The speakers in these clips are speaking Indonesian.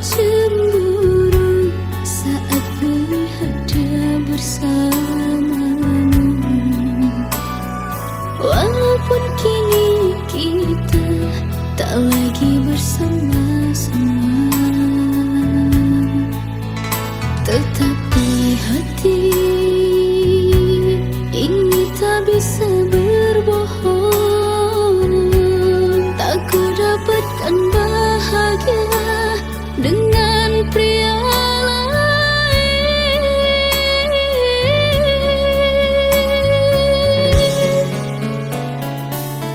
cemburu saat melihat dia bersamamu. Walaupun kini kita tak lagi bersama-sama, tetapi hati ini tak bisa berbohong. Tak ku dapatkan bahagia dengan pria lain.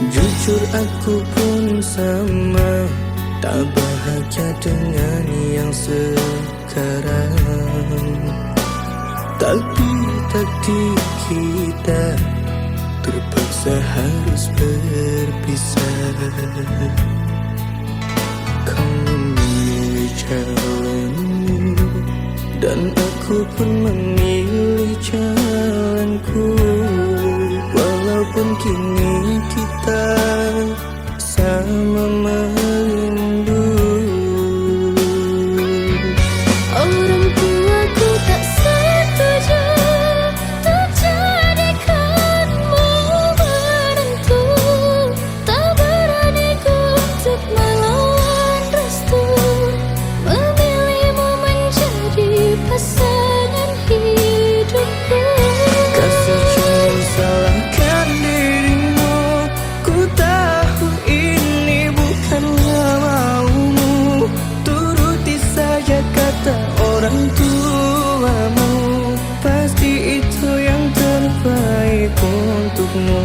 Jujur aku pun sama, tak bahagia dengan yang sekarang. Tapi takdir kita terpaksa harus berpisah. Kau memilih jalanmu dan aku pun memilih jalanku. Walaupun kini kita sama merindu. Orang tuaku tak setuju untuk jadikanmu menantu. Tak berani ku untuk melawan restu, memilihmu menjadi pasangan hidupku. Kasih jangan salahkan dirimu, ku tahu ini bukanlah maumu. Turuti saja kata orang tuamu, pasti itu yang terbaik untukmu.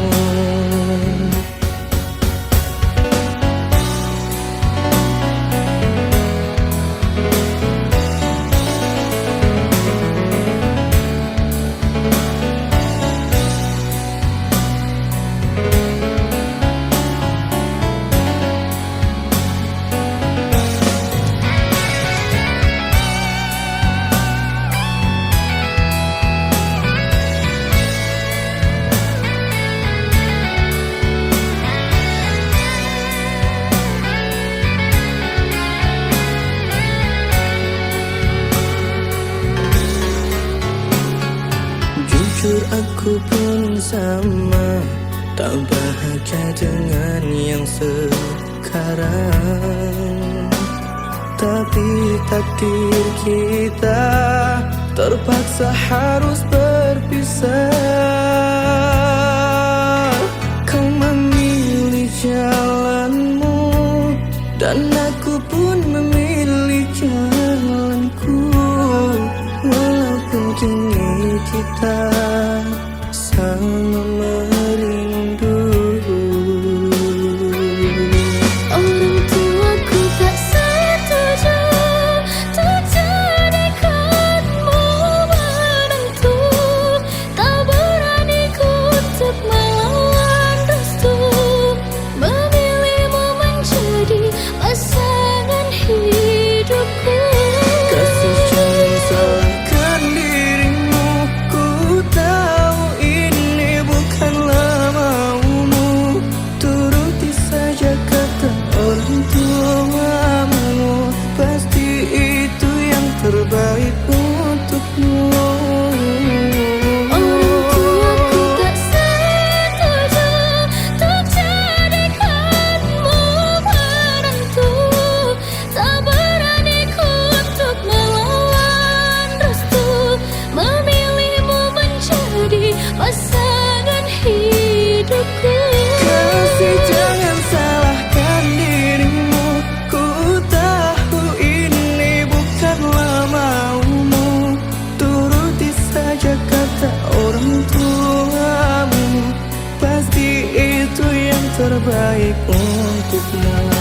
Jujur aku pun sama, tak bahagia dengan yang sekarang. Tapi takdir kita terpaksa harus berpisah. Kau memilih jalanmu dan aku pun memilih jalanku. Walaupun kini kita sama merindu. Orang tuaku tak setuju untuk jadikanmu menantu. Tak berani ku untuk melawan restu, memilihmu menjadi pasangan hidupku. Kasih jangan salahkan dirimu, ku tahu ini bukanlah maumu. Turuti saja kata orang tuamu, pasti itu yang terbaik untukmu. Orang tuaku tak setuju untuk jadikanmu menantu. Tak berani ku untuk melawan restu, memilihmu menjadi pasangan hidupku. Kasih jangan salahkan dirimu, ku tahu ini bukanlah maumu. Turuti saja kata orang tuamu, pasti itu yang terbaik untukmu.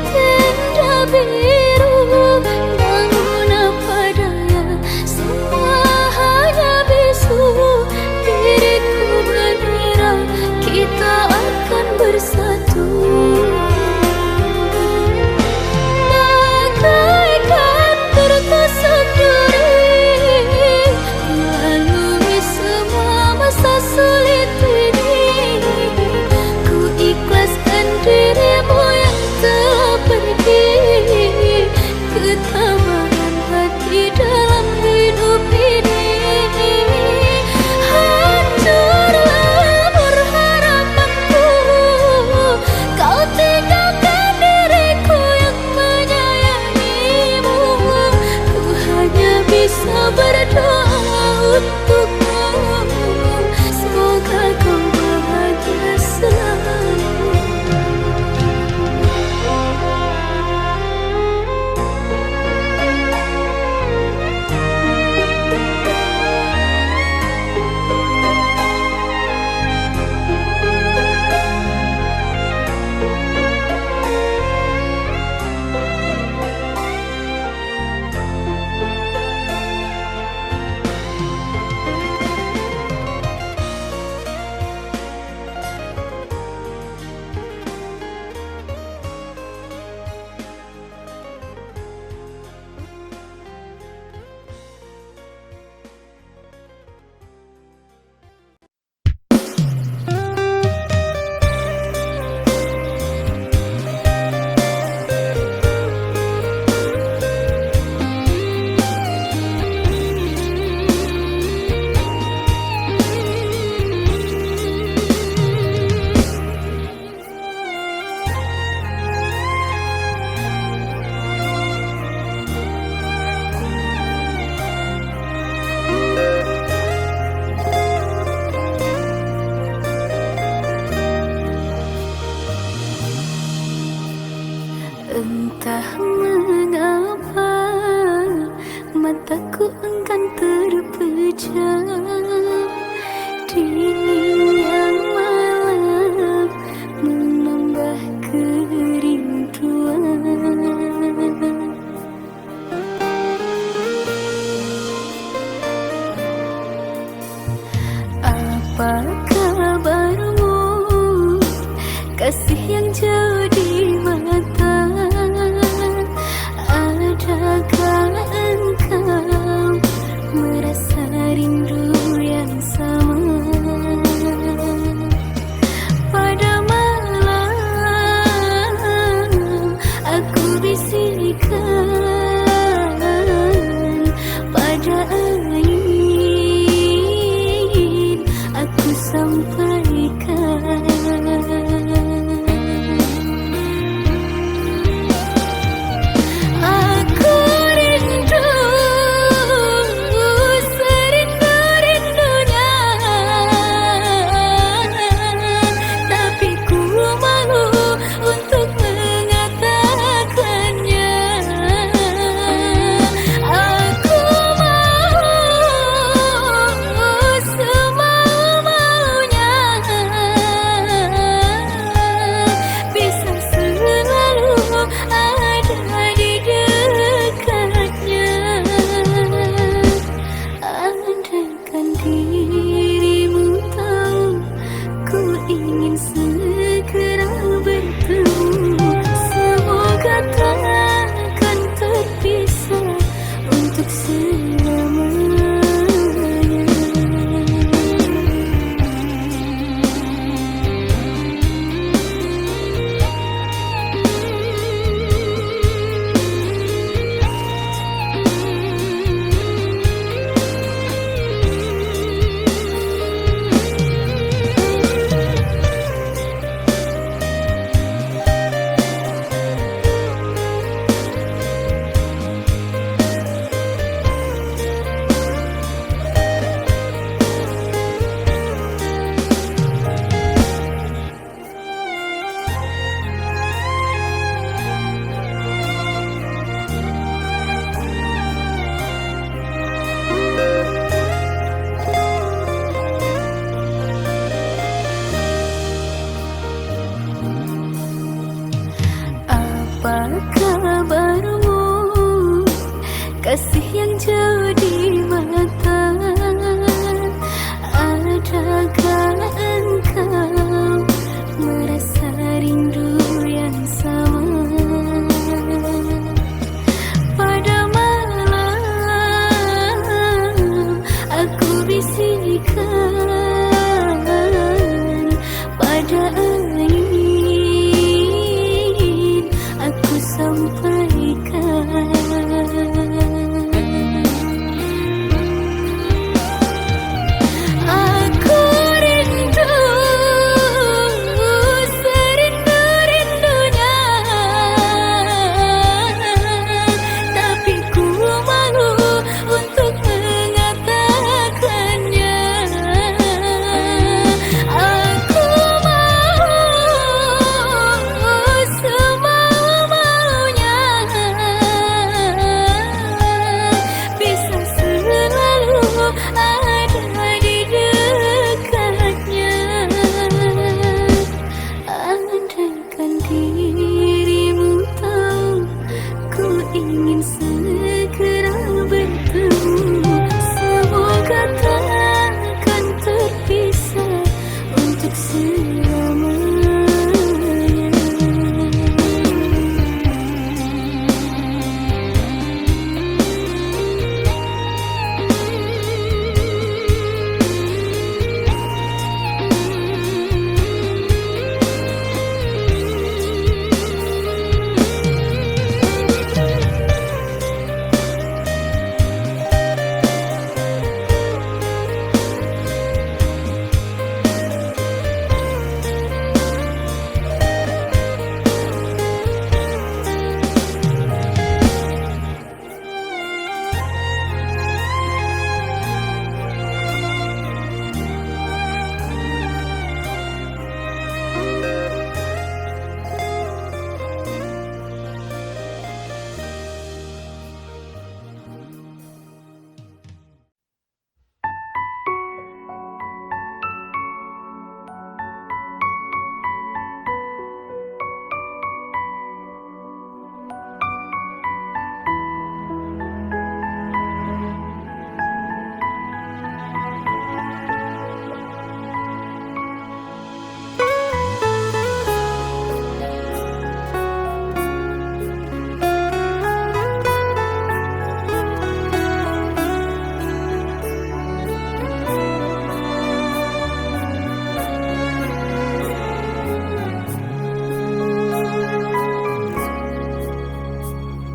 tenda biru, namun apa daya, semua hanya bisu. Diriku mengira kita akan bersatu, bagaikan tertusuk duri, melalui semua masa sulit ini. Ku ikhlaskan dirimu yang telah pergi, ketabahan hati dalam hidup ini. Hancurlah berharapanku, kau tinggalkan diriku yang menyayangimu. Ku hanya bisa berdoa untukmu, semoga kau bahagia selalu. Entah mengapa mataku enggan terpejam, dinginnya malam menambah kerinduan. Apa kabarmu, kasih yang jauh di mata? Adakah engkau merasa rindu ya? kabarmu? Kasih yang jauh di mata, adakah engkau merasa rindu yang sama? Pada malam aku bisikkan, pada angin aku sampaikan. Aku rindu serindu-rindunya, tapi ku malu untuk mengatakannya. Aku mau semau-maunya, bisa selalu ada di dekatnya. Andaikan dirimu tahu, ku ingin segera bertemu. Semoga takkan terpisah untuk selamanya.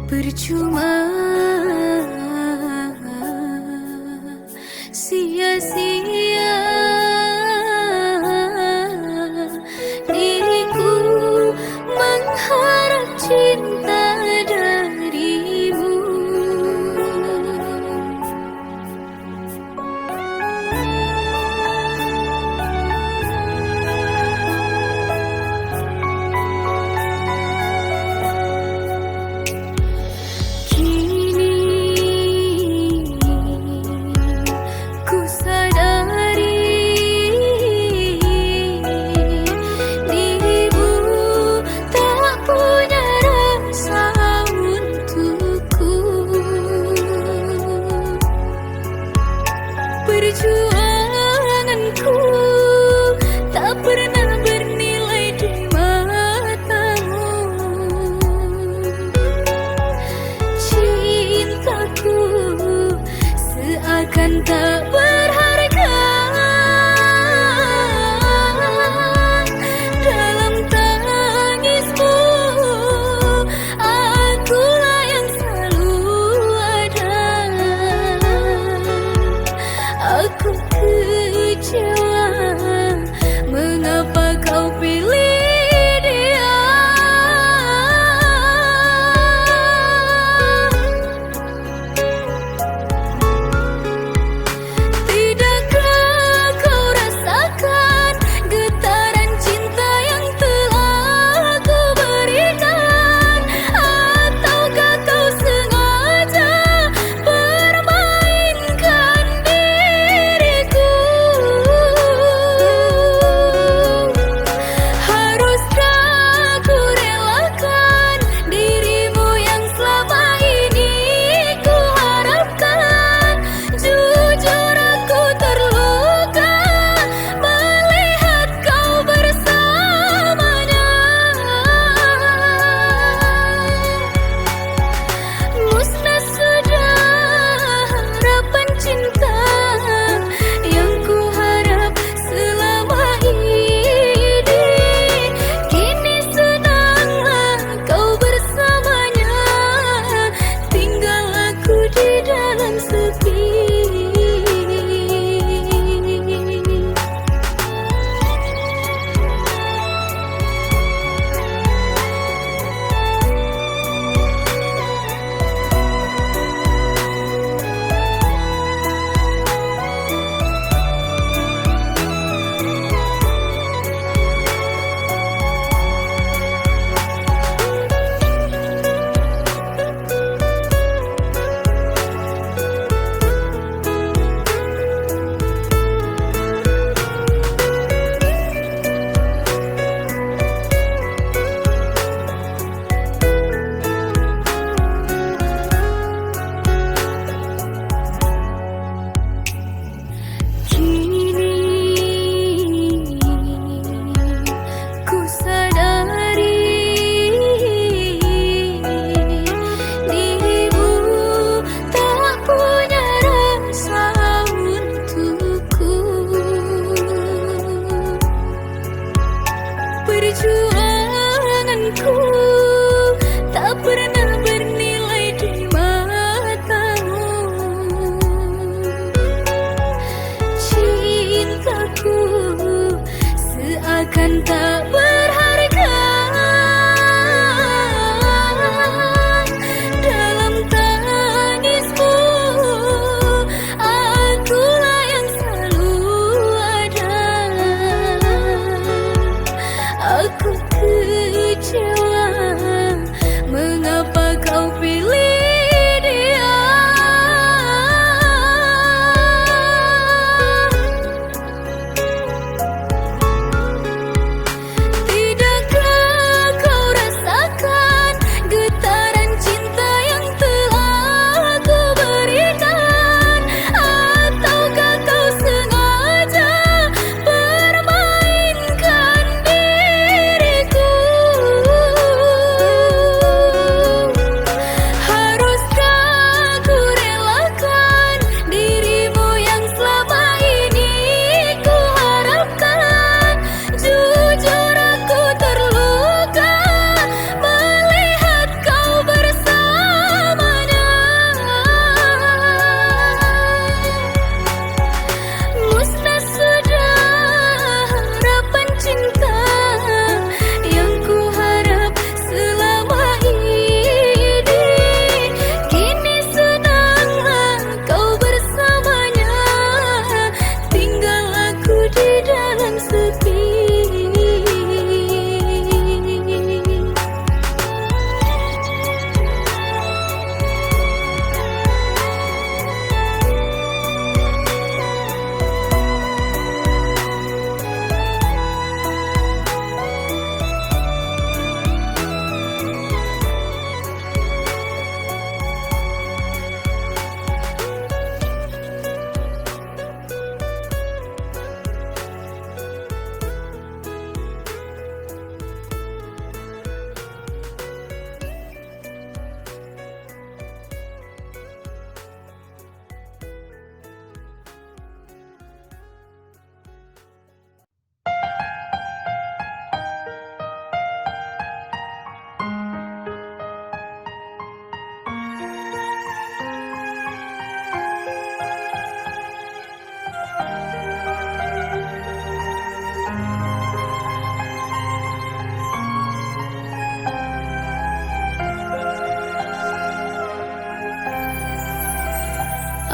Percuma, sia-sia diriku mengharap cinta darimu. Ku sadari dirimu tak punya rasa untukku. Perjuanganku tak pernah bernilai di matamu. Cintaku seakan tak berharga dalam tangismu. Akulah yang selalu ada. Aku kecewa, mengapa kau pilih dia?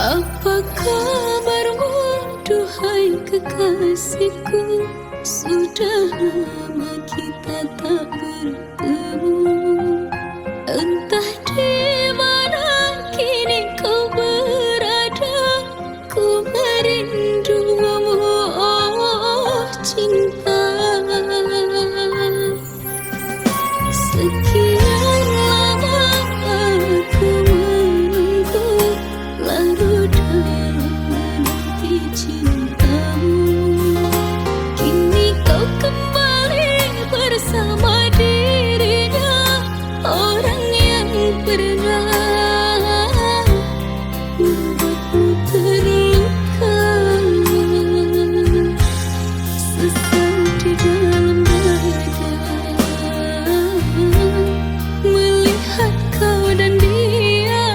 Apa kabarmu, duhai kekasihku? Sudah lama kita tak bertemu. Entah di mana kini kau berada. Ku merindumu, oh cinta. Sekian lama aku menunggu, larut dalam menanti cintamu. Kini kau kembali bersama dirinya, orang yang pernah membuatmu terluka. Sesal di dalam dada melihat kau dan dia.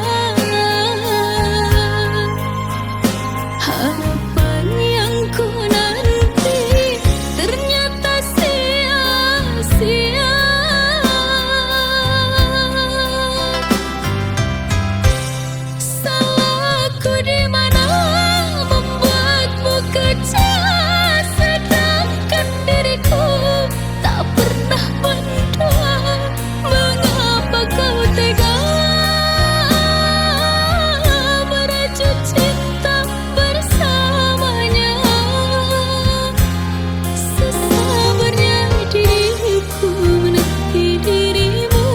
Harapan yang ku nanti ternyata sia-sia. Salahku di mana membuatmu kecewa, sedangkan diriku tak pernah berdoa. Mengapa kau tega merajut cinta bersamanya? Sesabarnya diriku menanti dirimu,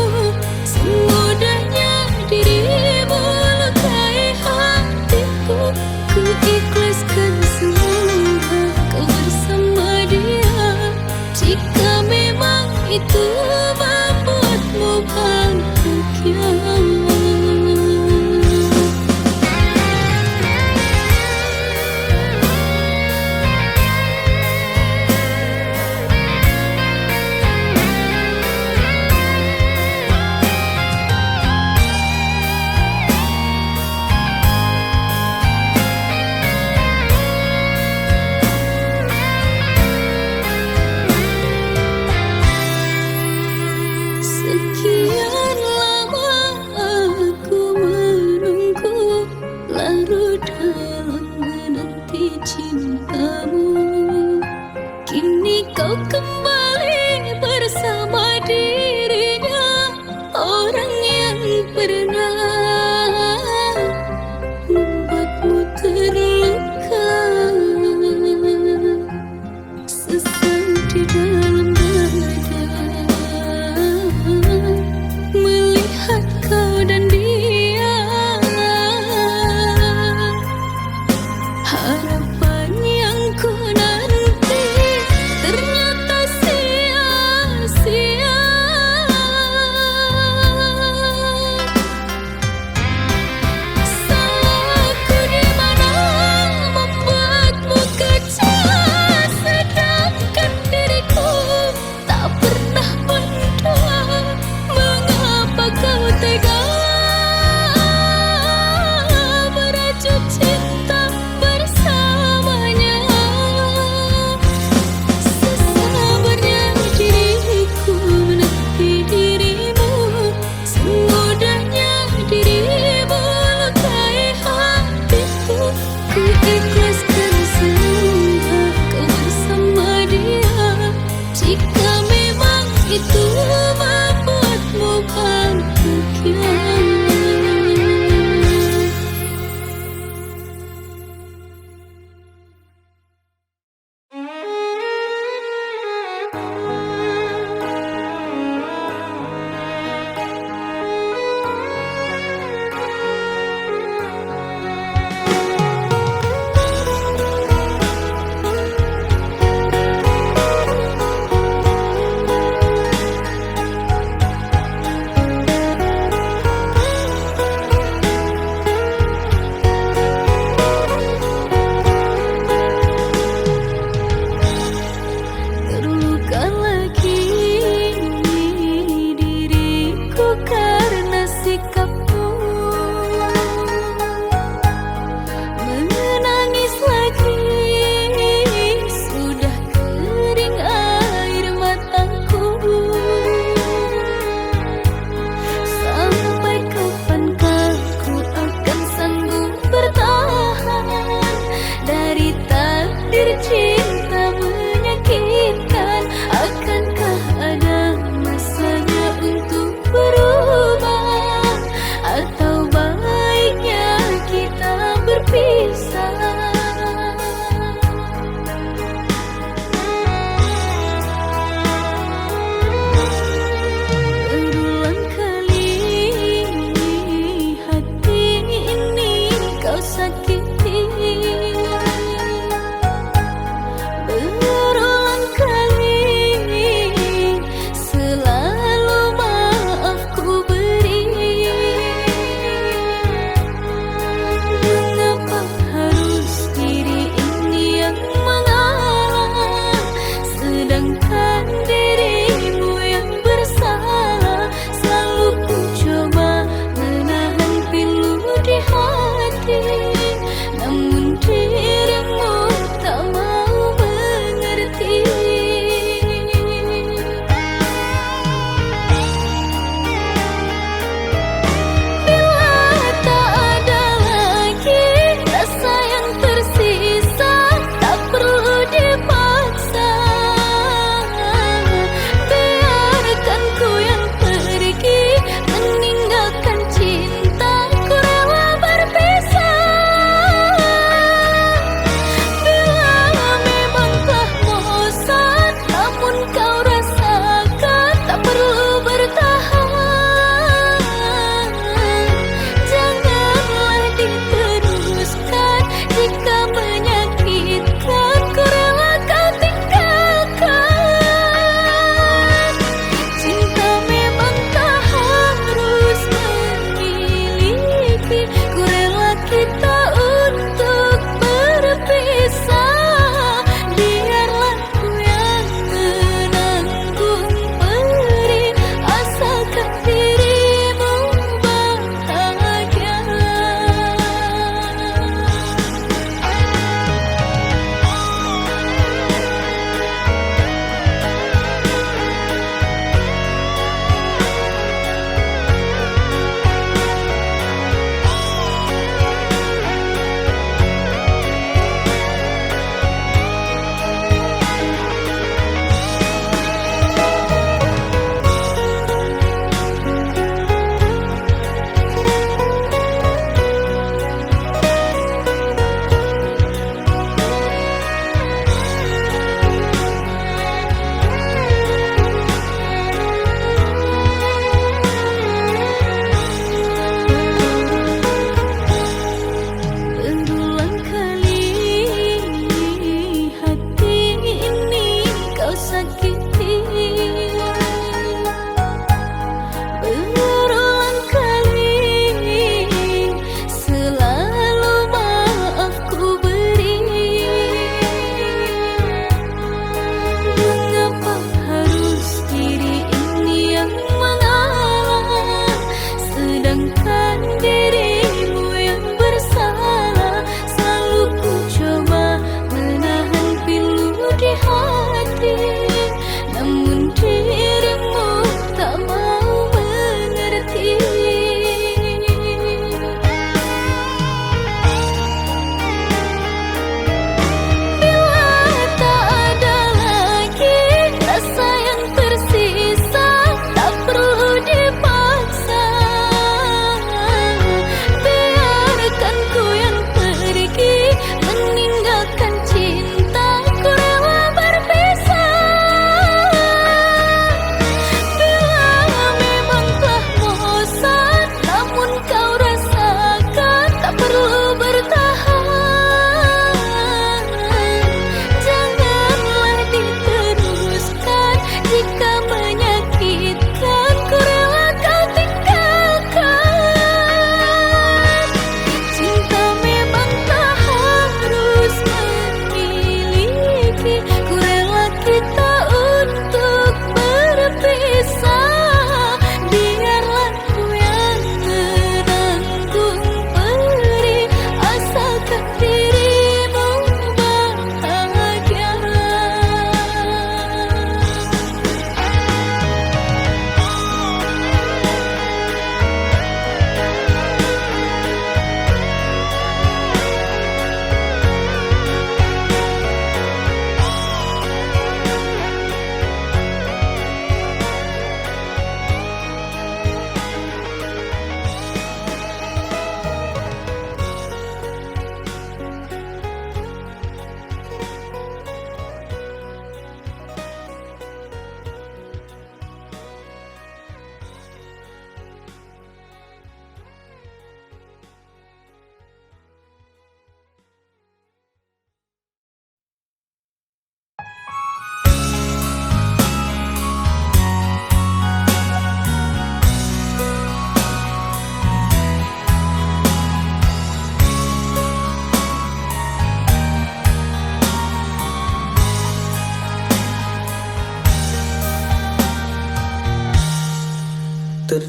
semudahnya dirimu lukai hatiku. Ku ikhlaskan semua kau bersama dia, jika memang itu membuatmu bahagia. Sekian lama aku menunggu, larut dalam menanti cintamu. Kini kau kembali bersama dirinya, orang yang pernah membuatmu terluka. Sesal di dalam dada melihat kau dan dia. Harapan yang ku nanti ternyata sia-sia. Salahku di mana membuatmu kecewa, sedangkan diriku tak pernah berdoa. Mengapa kau tega merajut cinta bersamanya? Sesabarnya diriku menanti dirimu, semudahnya dirimu lukai hatiku. Ku ikhlaskan semua kau bersama dia, jika memang itu membuatmu bahagia.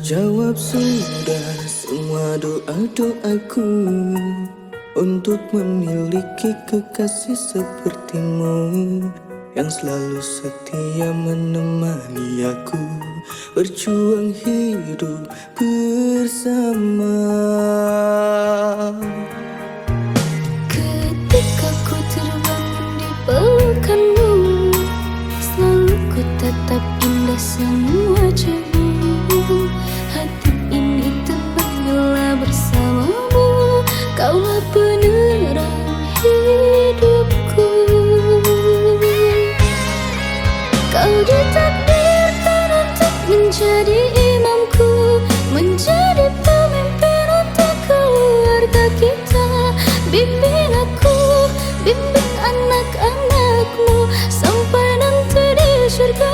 Terjawab sudah semua doa-doaku untuk memiliki kekasih sepertimu yang selalu setia menemani aku berjuang hidup bersama. Ketika ku terbangun di pelukanmu, selalu ku tatap indah semua wajahmu. Hati ini tenang bila bersamamu, kaulah penerang hidupku. Kau ditakdirkan untuk menjadi imamku, menjadi pemimpin untuk keluarga kita. Bimbing aku, bimbing anak-anakmu sampai nanti di surga.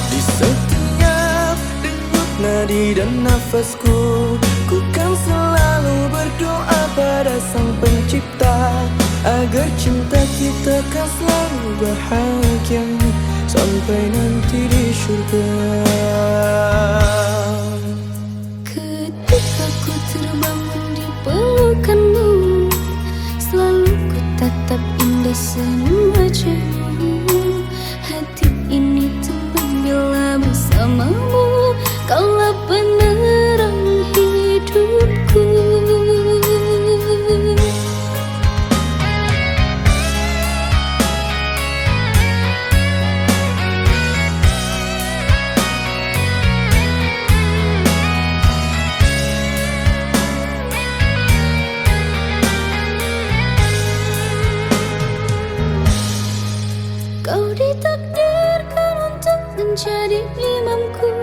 Di setiap denyut nadi dan nafasku, ku kan selalu berdoa pada Sang Pencipta agar cinta kita kan selalu bahagia sampai nanti di surga. Ketika ku terbangun di pelukanmu, selalu ku tatap indah semua wajahmu. Hati ini tenang bila bersamamu, kaulah penerang hidupku. Kau ditakdirkan untuk menjadi imamku,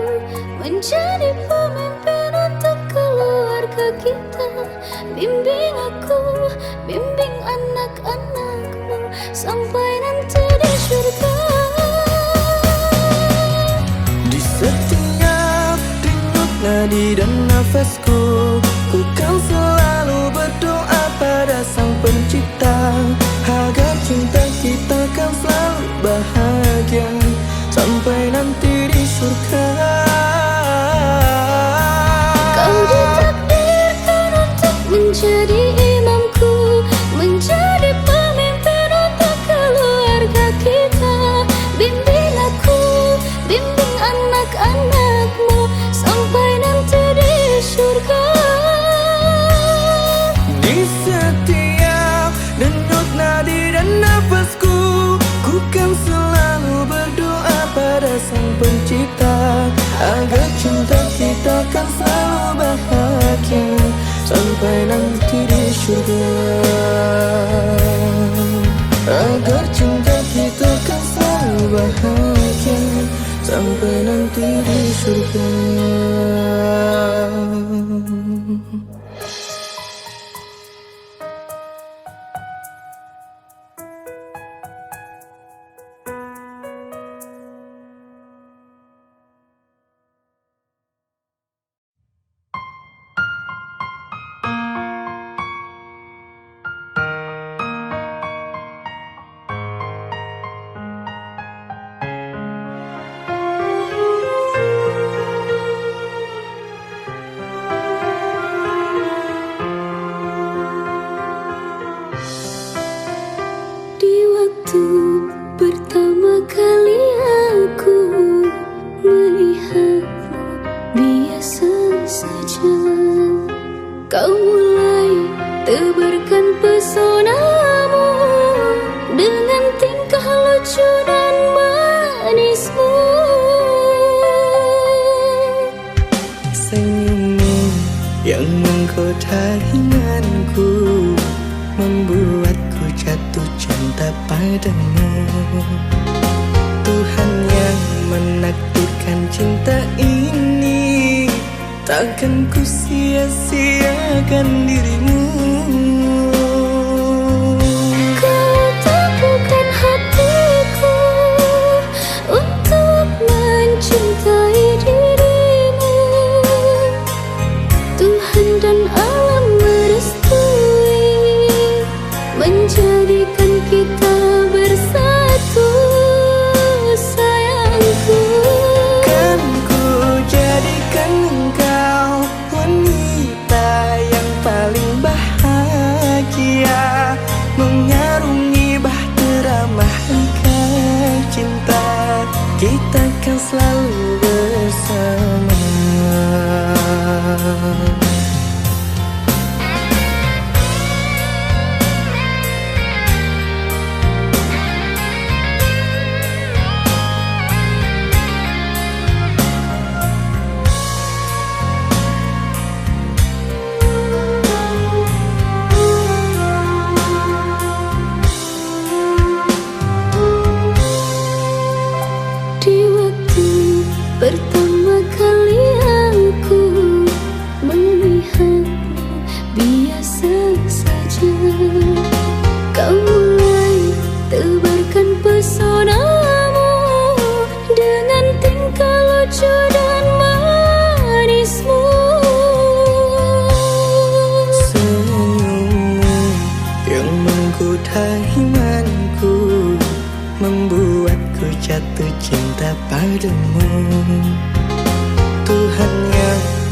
menjadi pemimpin untuk keluarga kita. Bimbing aku, bimbing anak-anakmu sampai nanti di surga. Di setiap denyut nadi dan nafasku, ku kan selalu berdoa pada Sang Pencipta agar cinta kita kan selalu bahagia sampai nanti di surga. Kau ditakdirkan untuk menjadi imamku, menjadi pemimpin untuk keluarga kita. Bimbing aku, bimbing anak-anakmu sampai nanti di surga. Di setiap denyut nadi dan nafasku, ku kan selalu berdoa pada Sang Pencipta agar cinta kita kan selalu bahagia sampai nanti di surga. Agar cinta kita kan selalu bahagia sampai nanti di surga. Pertama kali aku melihatmu biasa saja, kau mulai tebarkan pesonamu dengan tingkah lucu dan manismu. Senyummu yang menggoda imanku membuatku jatuh cinta padamu. Tuhan yang menakdirkan cinta ini, takkan ku sia-siakan dirimu. Kau teguhkan hatiku untuk mencintai dirimu. Tuhan dan alam merestui menjadikan kita bersatu, sayangku. Kan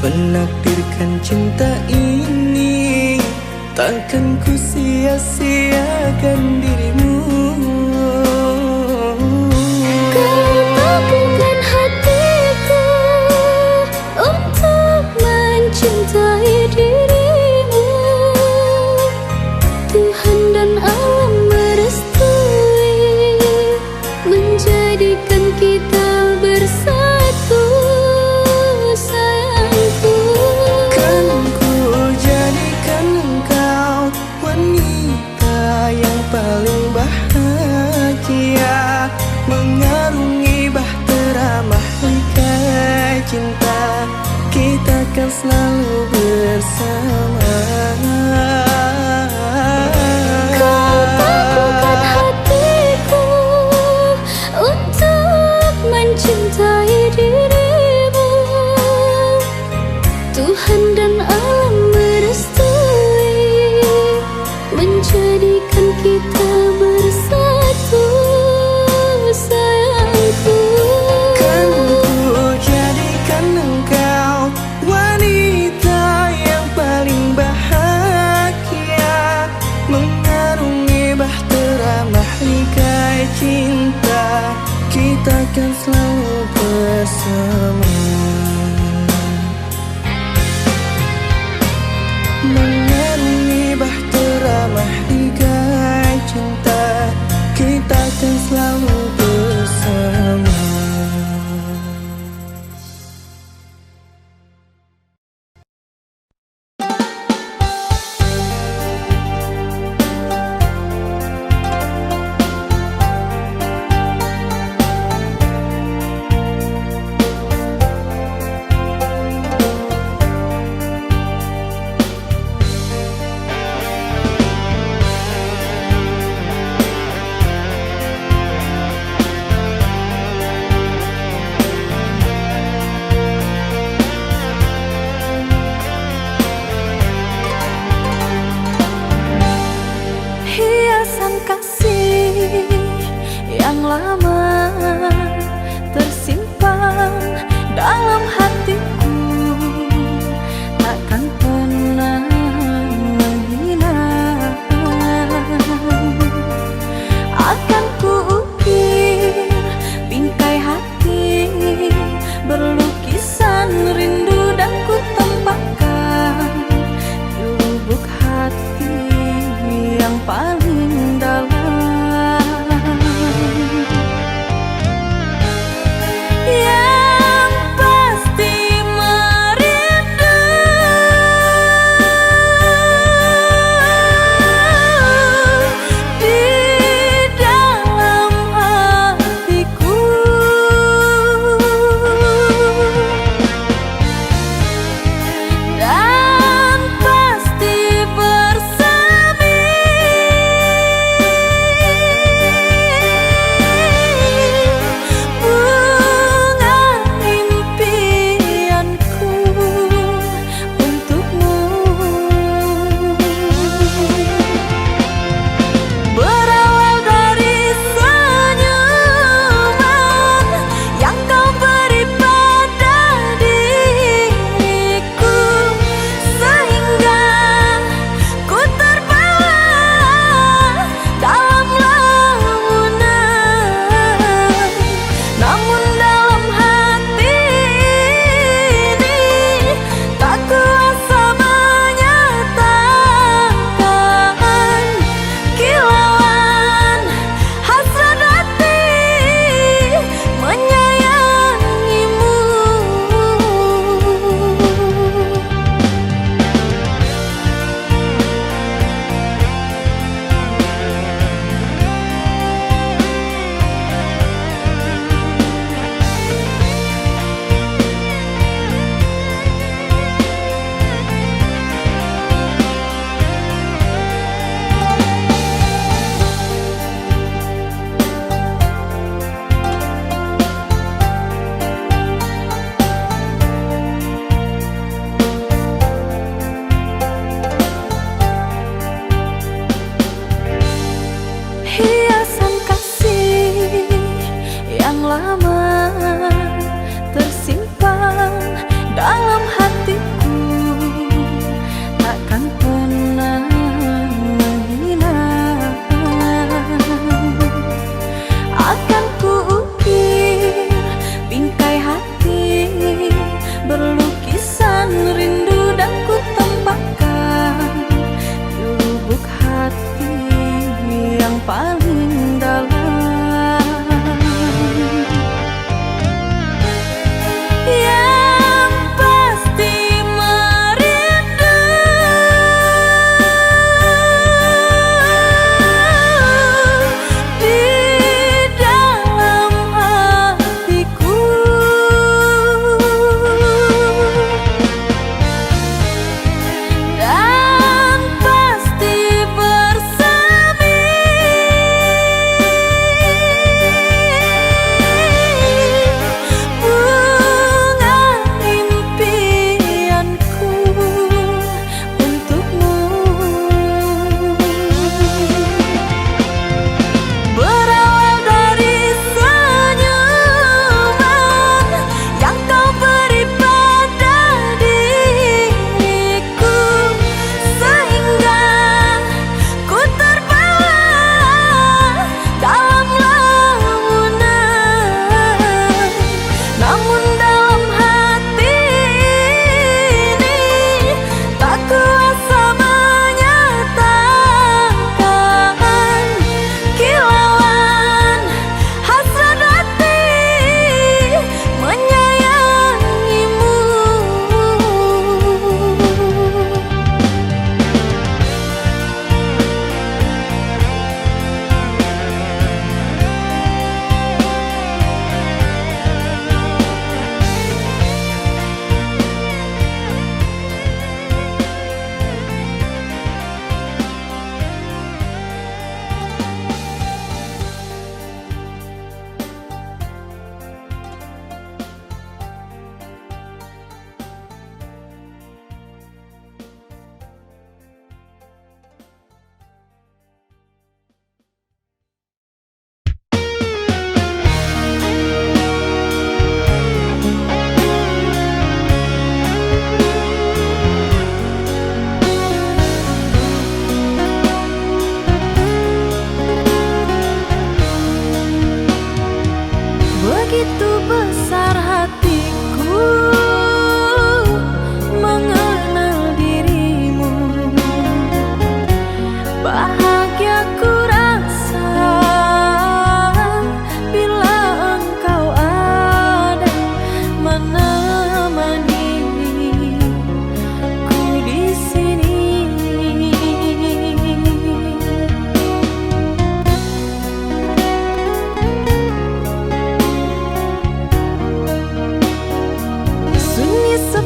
menakdirkan cinta ini. Takkan ku sia-siakan dirimu. Kau taklukkan hatiku untuk mencintai dirimu. Tuhan dan alam merestui menjadikan kita bersatu, sayangku. Kan ku jadikan engkau wanita yang paling bahagia, mengarungi bahtera mahligai cinta. Kita kan selalu bersama. Kau taklukkan hatiku untuk mencintai dirimu. Tuhan dan alam merestui menjadikan kita bersatu, sayangku. Kan ku jadikan engkau wanita yang paling bahagia, mengarungi bahtera mahligai cinta. Kita kan selalu bersama.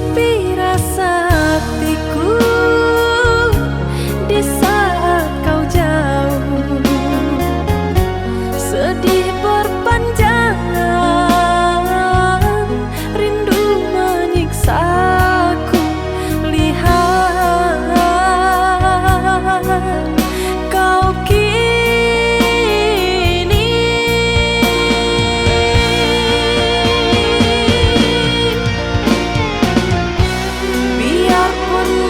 sepi rasa hatiku di saat kau jauh. Sedih berpanjangan, rindu menyiksaku. Lihat kau kini biarpun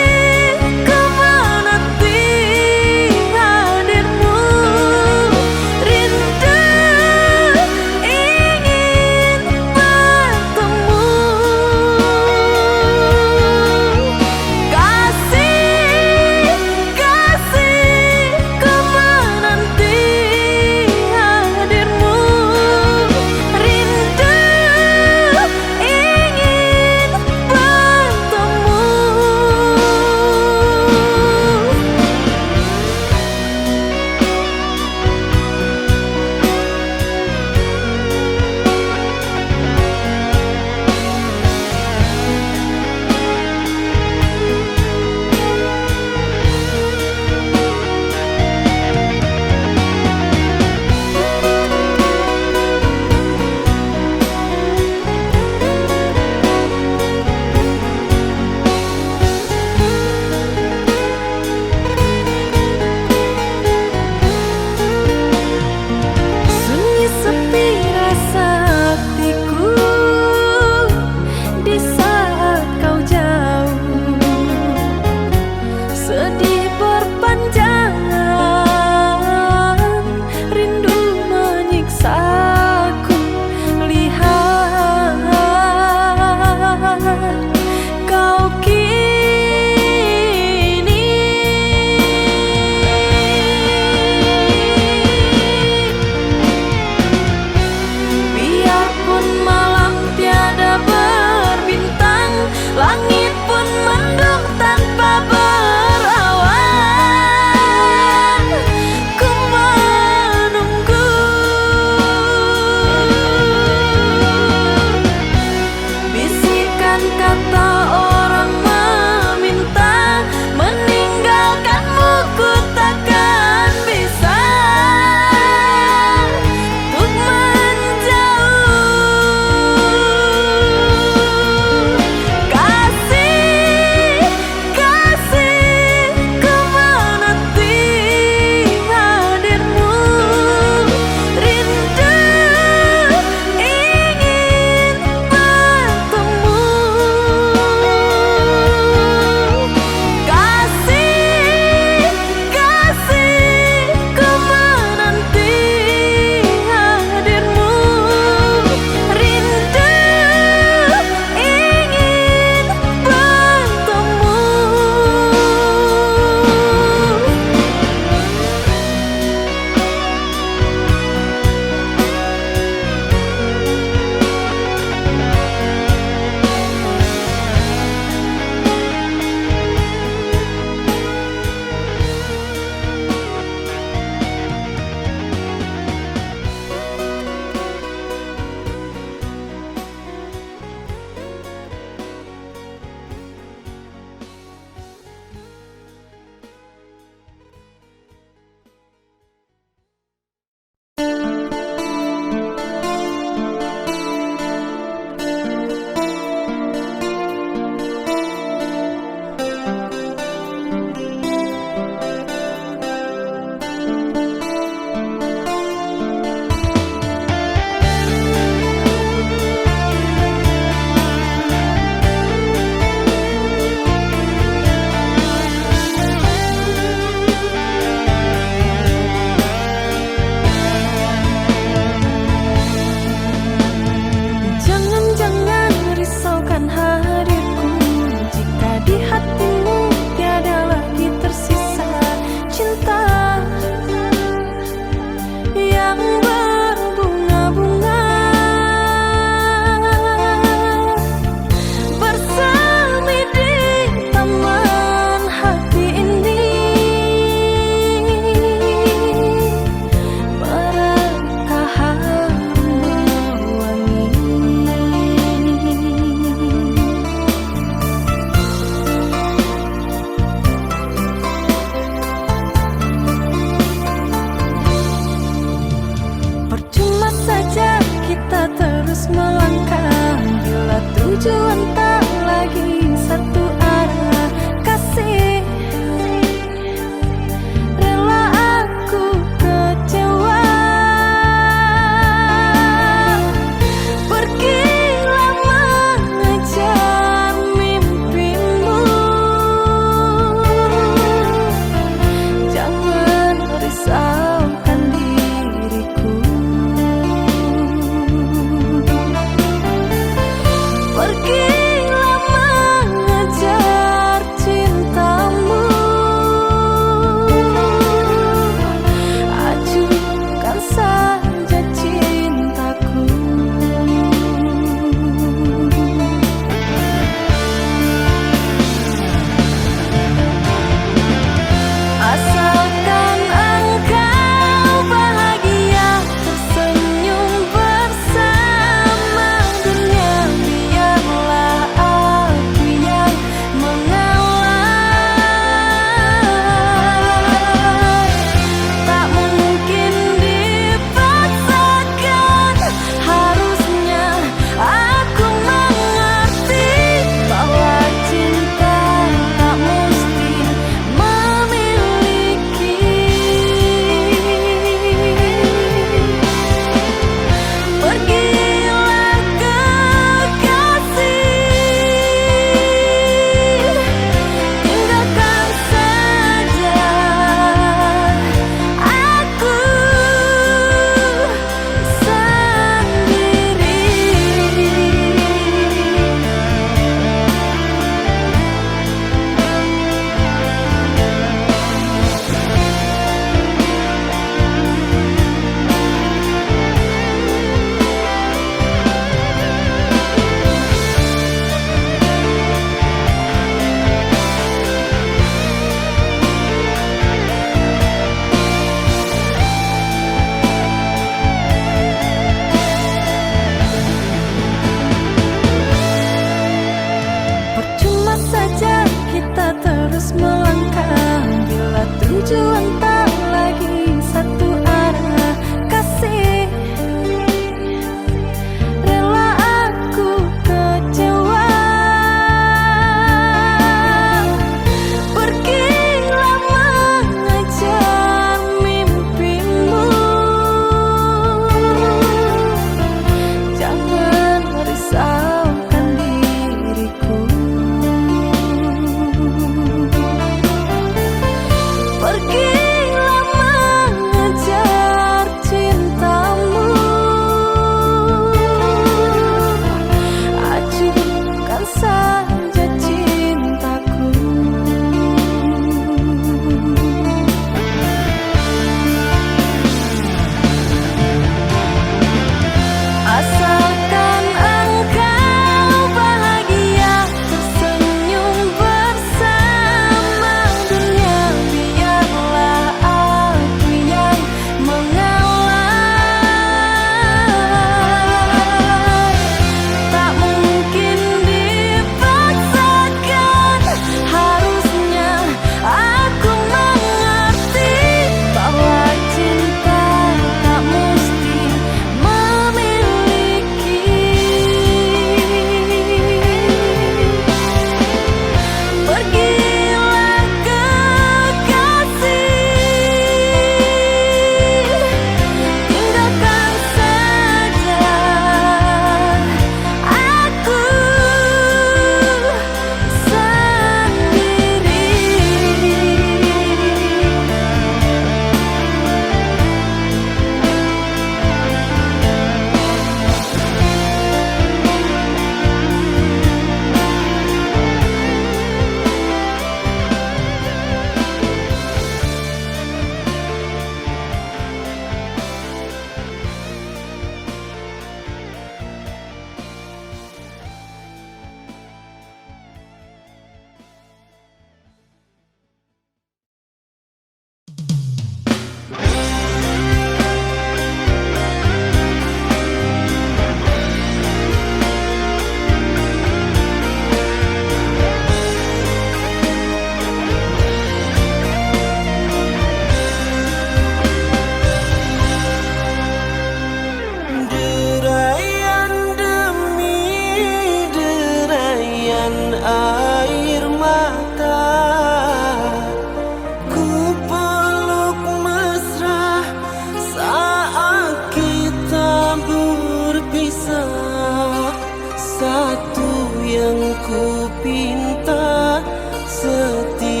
satu yang ku pinta, setialah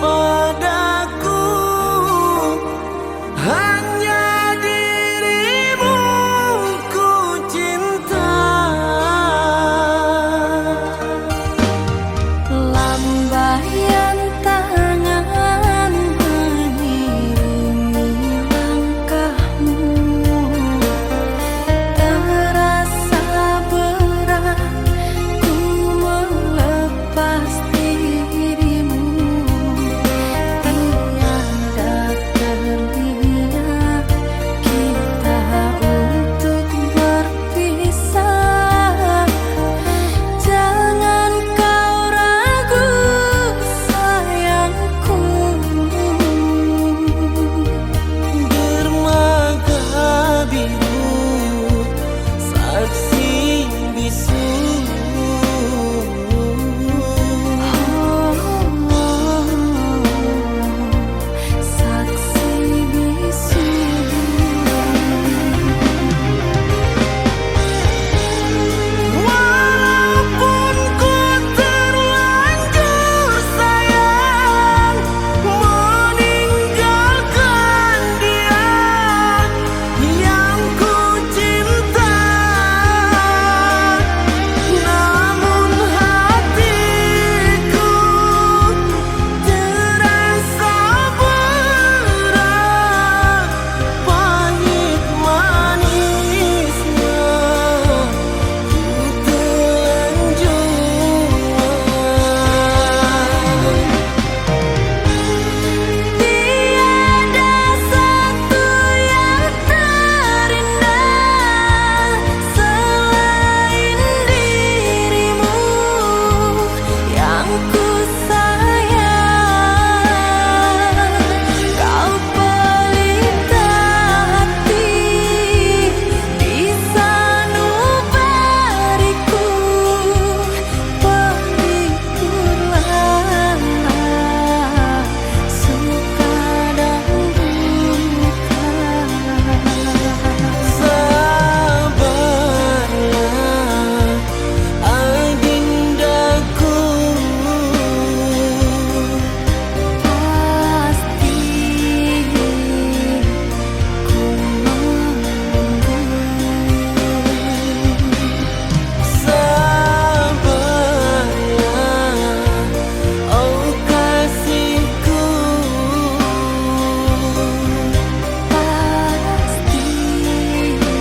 padaku, hanya dirimu ku cinta. Lambaian tangan mengiringi langkahmu, terasa berat ku melepas dirimu. Tiada terlihat kita untuk berpisah. Jangan kau ragu sayangku. Dermaga biru, saksi bisu, Saksi bisu. walaupun ku terlanjur sayang meninggalkan dia yang ku cinta, namun hatiku terasa berat, pahit manisnya ku telanjur. Tiada satu yang terindah selain dirimu yang ku sayang. Kau pelita hati di sanubariku, pelikurlah suka dan duka. Sabarlah adindaku, Pasti ku menunggu. sabarlah oh kasihku. Pasti ku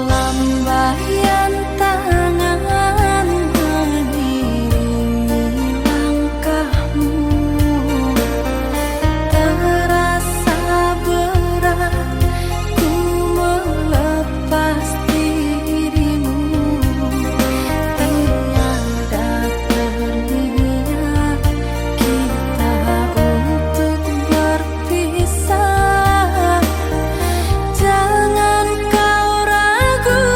Lambaian tangan mengiringi langkahmu, terasa berat ku melepas dirimu. Tiada terlihat kita untuk berpisah. Jangan kau ragu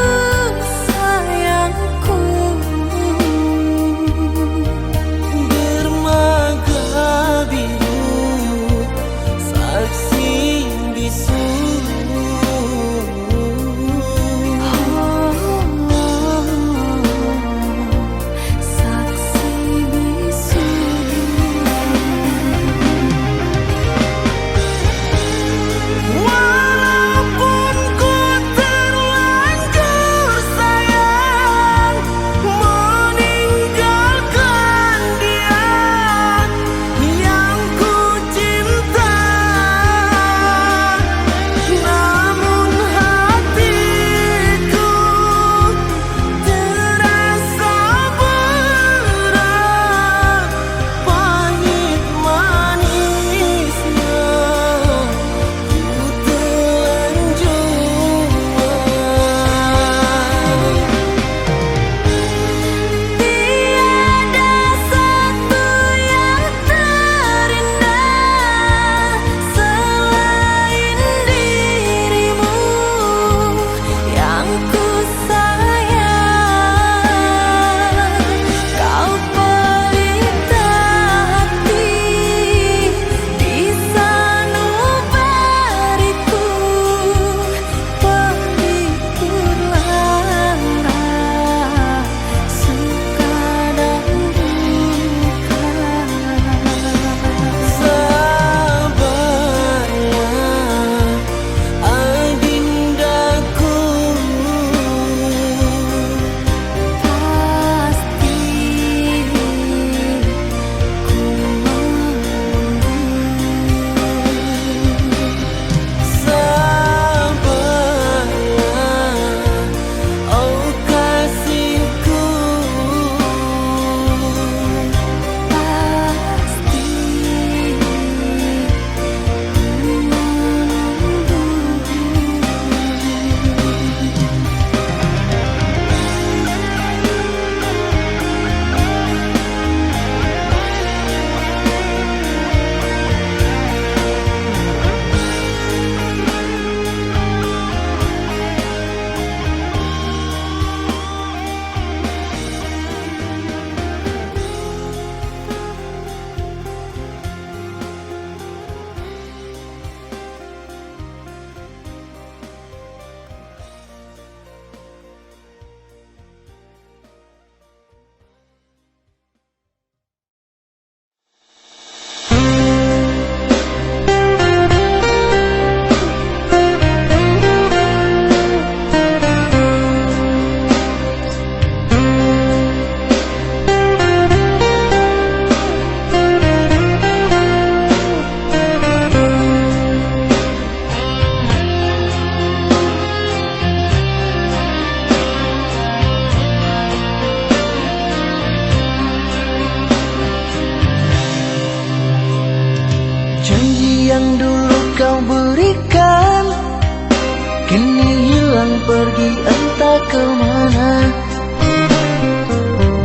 pergi entah kemana.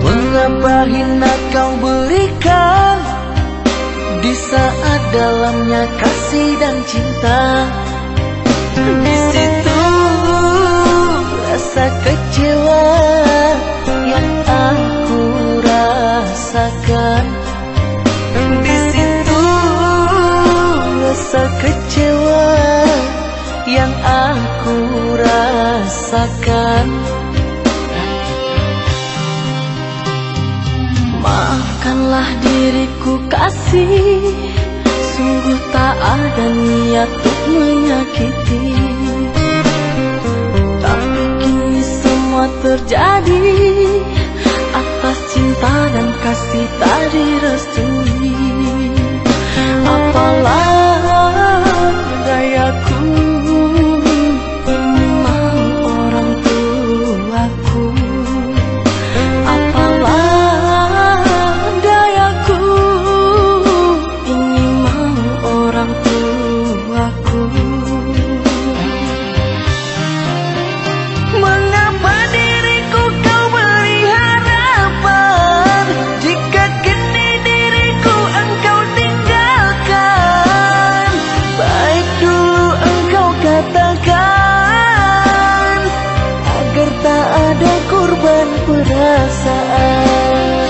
Mengapa hina kau berikan di saat dalamnya kasih dan cinta. Di situ rasa kecewa yang aku rasakan. Di situ rasa kecewa yang aku rasakan. Maafkanlah diriku kasih, sungguh tak ada niat untuk menyakiti. Tapi kini semua terjadi atas cinta dan kasih tak direstui. Apalah dayaku, ini mau orang tuaku. Apalah dayaku, ini mau orang tuaku. Mengapa diriku kau beri harapan jika kini diriku engkau tinggalkan? Baik dulu engkau katakan agar tak ada korban perasaan.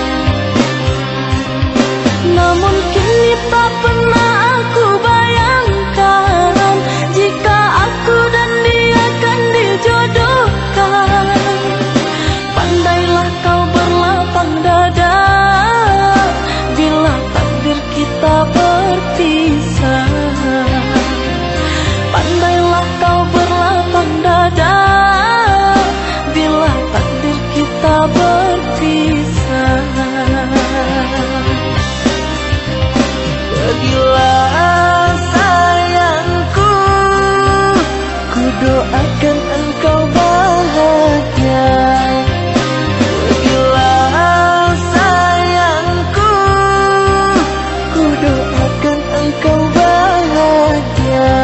Namun kini tak pernah aku bayangkan jika aku dan dia akan dijodohkan. Pandailah kau berlapang dada bila takdir kita berpisah. Pandailah kau berlapang dada bila takdir kita berpisah. Pergilah sayangku, ku doakan engkau bahagia. Pergilah sayangku, ku doakan engkau bahagia.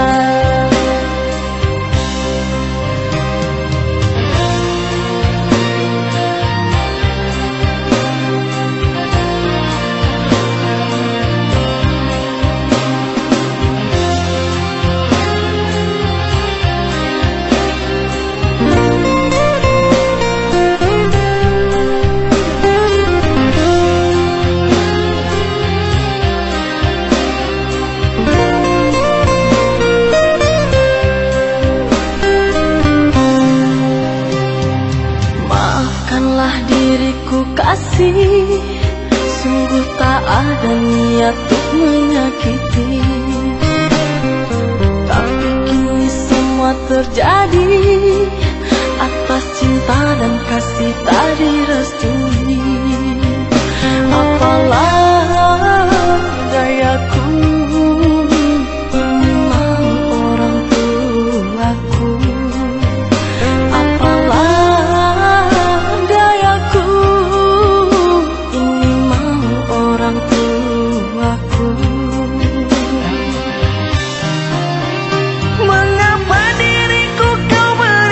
Maafkanlah diriku kasih, sungguh tak ada niat untuk menyakiti. Tapi kini semua terjadi atas cinta dan kasih tak direstui. Apalah dayaku, ini mau orang tuaku. Apalah dayaku, ini mau orang tuaku. Mengapa diriku kau beri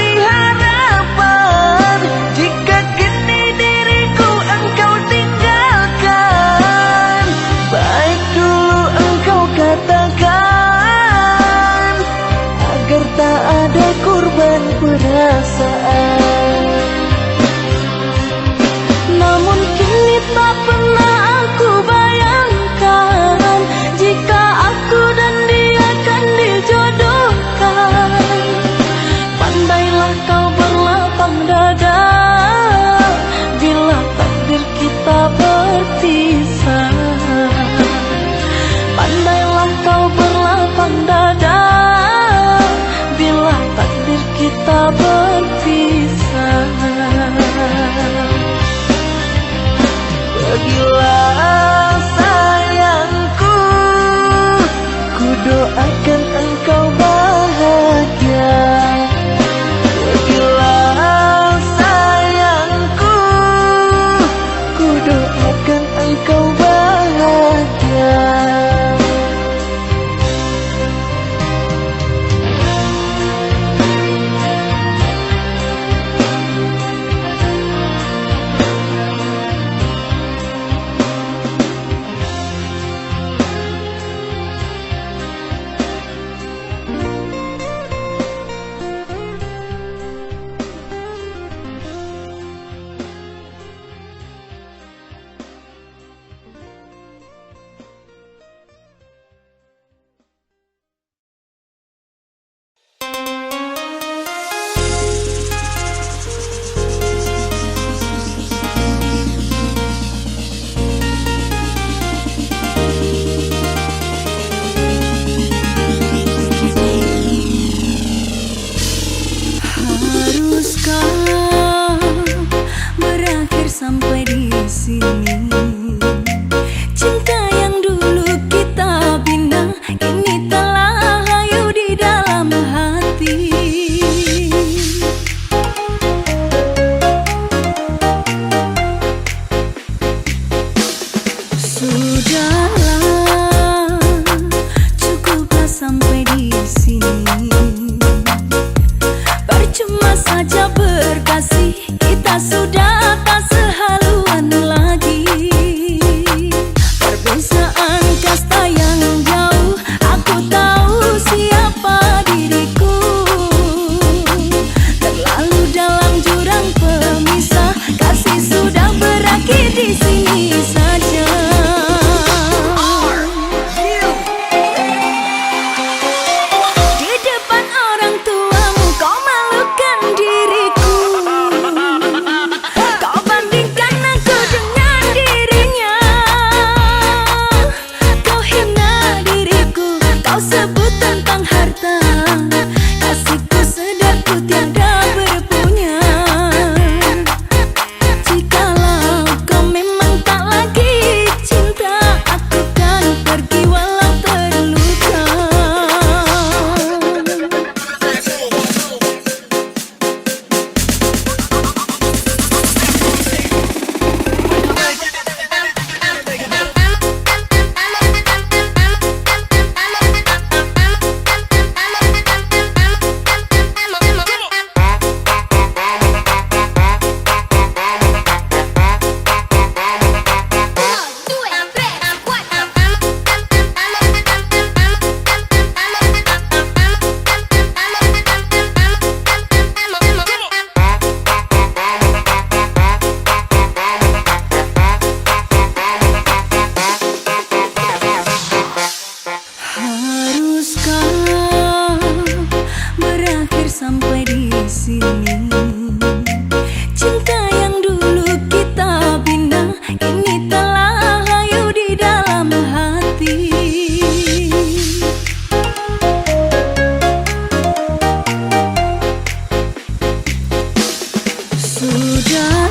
Cinta yang dulu kita bina kini telah layu di dalam hati. Sudah